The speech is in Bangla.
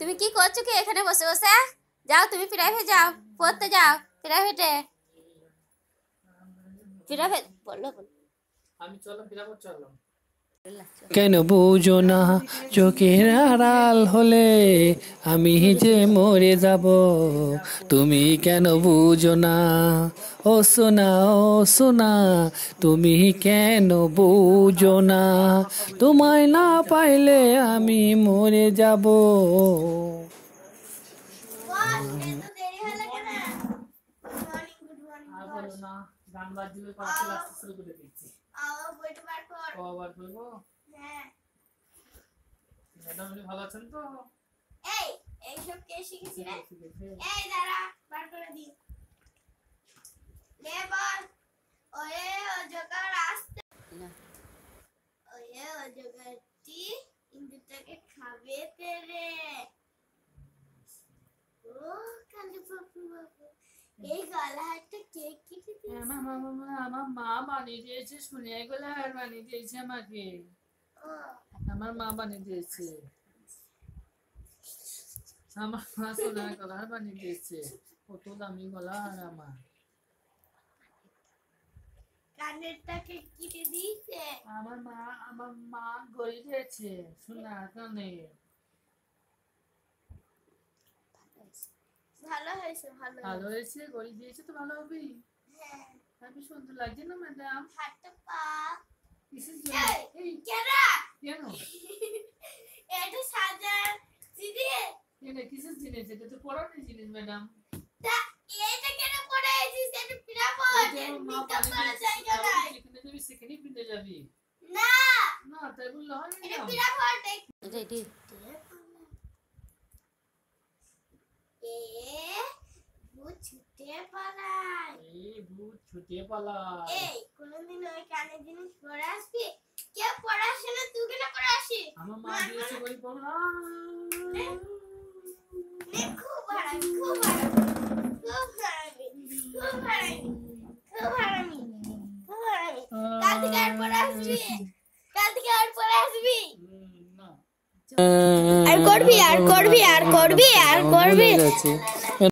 তুমি কি করছো কি এখানে বসে বসে? যাও তুমি প্রাইভেট যাও, পড়তে যাও প্রাইভেটে। প্রাইভেট বললো আমি চলো প্রাইভেট চলো। কেন বুঝো না চোখের আড়াল হলে আমি যে মরে যাব, তুমি কেন বুঝো না ও সোনা ও সোনা, তুমি কেন বুঝো না, তোমায় না পাইলে আমি মরে যাব। আর বলো না, গান বাজবে ক্লাস শুরু করে দিচ্ছি। আবার বলবো ম্যাডাম ভালো আছেন তো? এইসব কে শিখেছি রে? এই দাঁড়া বার করে দি। লে বল। ওয়ে অজগর আসতে। ওয়ে অজগরটি ইন্দুটাকে খাবে তেরে। ও কালি বাবু বাবু। এই গলাটা কে কেটে দিয়েছে? আমার মা বানিয়ে দিয়েছে, শুনে এগুলো আর বানিয়ে দিয়েছে আমাকে। আমার মা বানিয়ে দিয়েছে, আমার মা সোনার গলা বানিয়ে দিয়েছে। কত দামি গলা আর আমার কানেরটাকে কেটে দিয়েছে। আমার মা গড়ি দিয়েছে সোনার কানে। ভালো হয়েছে ভালো ভালো হয়েছে, গড়ি দিয়েছে তো ভালো হবেই। হ্যাঁ খুবই সুন্দর লাগছে না ম্যাডাম? হাতটা পা কিসের জন্য? এই কেরা কেন এটা সাজার জিনিস। কেন কিসের জিনিস? এটা তো পড়ানোর জিনিস ম্যাডাম। তা এটা কেন পড়ে আছিস? এটা পিরাপট মেকআপ করার জায়গা নাই। যেখানে যাবি সেখানেই পিঁধে যাবি না না, তাই বললে হয় এটা ম্যাডাম? পিরাপট রেডি এ ভূত ছুটে পালায়। এই ভূত ছুটে পালায়। এই কোনদিন ওই কানে জিনিস পড়ে আসবি? কে পড়ে আসে না, তুই কেন পড়ে আসিস? আমার মা দিয়েছে বই পড়ো না। খুব হারামি খুব হারামি খুব হারামি খুব হারামি খুব হারামি খুব হারামি। কাল থেকে আর পড়ে আসবি? কাল থেকে আর পড়ে আসবি? না আর করবি আর করবি আর করবি আর করবি।